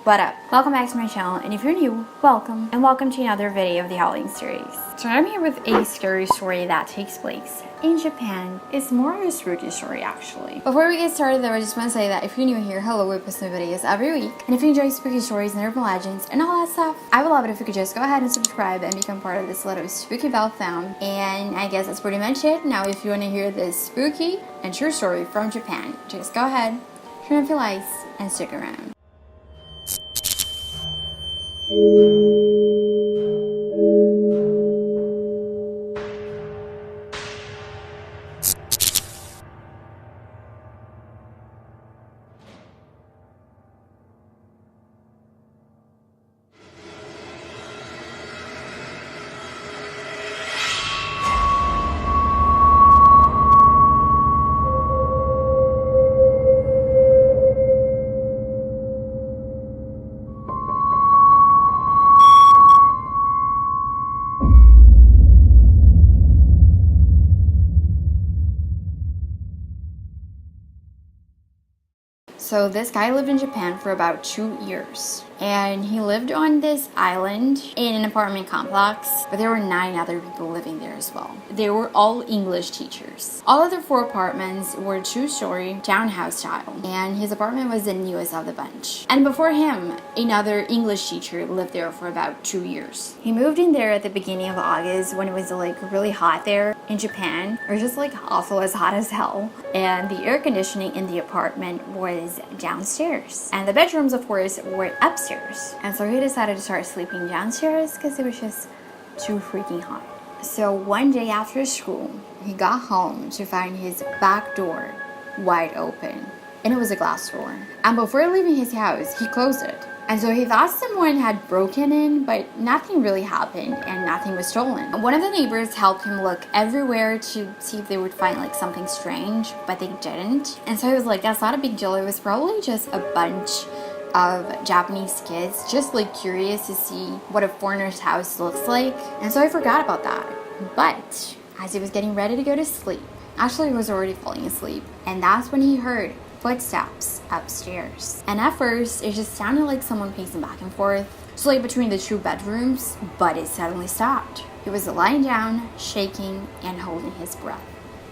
What up? Welcome back to my channel, and if you're new, welcome, and welcome to another video of the Howling series. So I'm here with a scary story that takes place in Japan. It's more of a spooky story, actually. Before we get started though, I just want to say that if you're new here, hello, we post new videos every week, and if you enjoy spooky stories and urban legends and all that stuff, I would love it if you could just go ahead and subscribe and become part of this little spooky bell fam. And I guess that's pretty much it. Now if you want to hear this spooky and true story from Japan, just go ahead, turn off your lights, and stick around. So this guy lived in Japan for about 2 years, and he lived on this island in an apartment complex, but there were 9 other people living there as well. They were all English teachers. All of the 4 apartments were 2-story townhouse style, and his apartment was the newest of the bunch. And before him, another English teacher lived there for about 2 years. He moved in there at the beginning of August when it was like really hot there in Japan, or just like also as hot as hell, and the air conditioning in the apartment was downstairs, and the bedrooms of course were upstairs. And so he decided to start sleeping downstairs because it was just too freaking hot. So one day after school, he got home to find his back door wide open, and it was a glass door. And before leaving his house, he closed it. And so he thought someone had broken in, but nothing really happened and nothing was stolen. One of the neighbors helped him look everywhere to see if they would find like something strange, but they didn't. And so he was like, that's not a big deal. It was probably just a bunch of Japanese kids just like curious to see what a foreigner's house looks like. And so I forgot about that. But as he was getting ready to go to sleep, actually he was already falling asleep, and that's when he heard footsteps upstairs. And at first it just sounded like someone pacing back and forth, so like between the 2 bedrooms, but it suddenly stopped. He was lying down, shaking and holding his breath.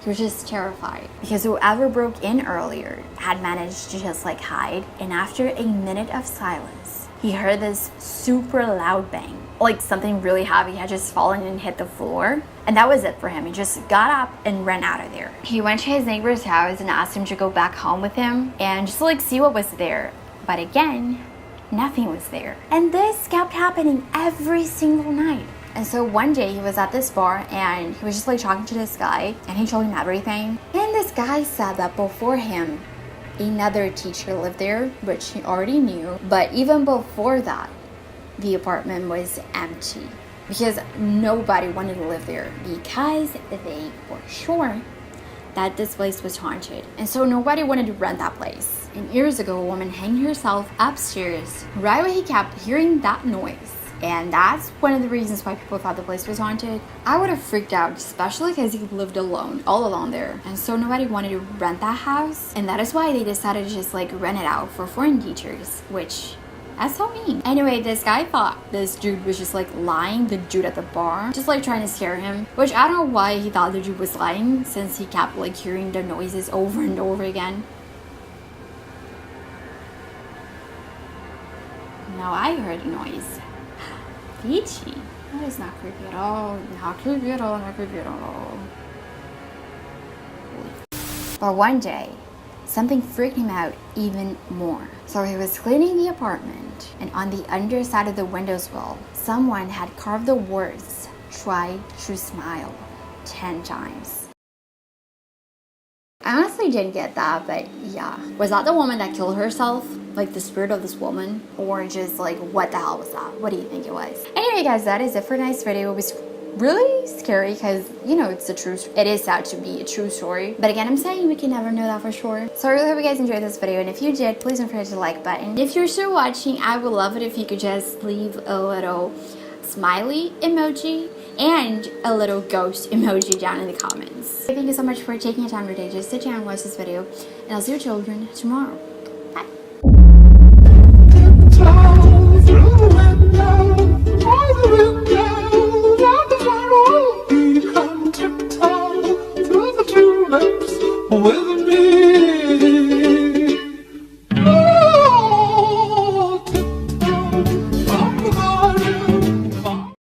He was just terrified because whoever broke in earlier had managed to just like hide, and after a minute of silence, he heard this super loud bang, like something really heavy had just fallen and hit the floor. And that was it for him. He just got up and ran out of there. He went to his neighbor's house and asked him to go back home with him and just like see what was there. But again, nothing was there. And this kept happening every single night. And so one day he was at this bar and he was just like talking to this guy, and he told him everything. And this guy said that before him, another teacher lived there, which he already knew. But even before that, the apartment was empty because nobody wanted to live there because they were sure that this place was haunted. And so nobody wanted to rent that place. And years ago, a woman hanged herself upstairs right when he kept hearing that noise. And that's one of the reasons why people thought the place was haunted. I would have freaked out, especially because he lived alone, all alone there. And so nobody wanted to rent that house. And that is why they decided to just like rent it out for foreign teachers, which that's so mean. Anyway, this guy thought this dude was just like lying, the dude at the bar, just like trying to scare him, which I don't know why he thought the dude was lying since he kept like hearing the noises over and over again. Now I heard a noise. Peachy. That is not creepy at all. Not creepy at all. Not creepy at all. But one day, something freaked him out even more. So he was cleaning the apartment, and on the underside of the windowsill, someone had carved the words, "Try to smile," 10 times. I honestly didn't get that, but yeah. Was that the woman that killed herself? Like the spirit of this woman? Or just like, what the hell was that? What do you think it was? Anyway guys, that is it for tonight's video. It was really scary because, you know, it is sad to be a true story. But again, I'm saying we can never know that for sure. So I really hope you guys enjoyed this video. And if you did, please don't forget to like button. If you're still watching, I would love it if you could just leave a little smiley emoji and a little ghost emoji down in the comments. Thank you so much for taking your time today just to sit down and watch this video, and I'll see your children tomorrow. Bye. Sabrina.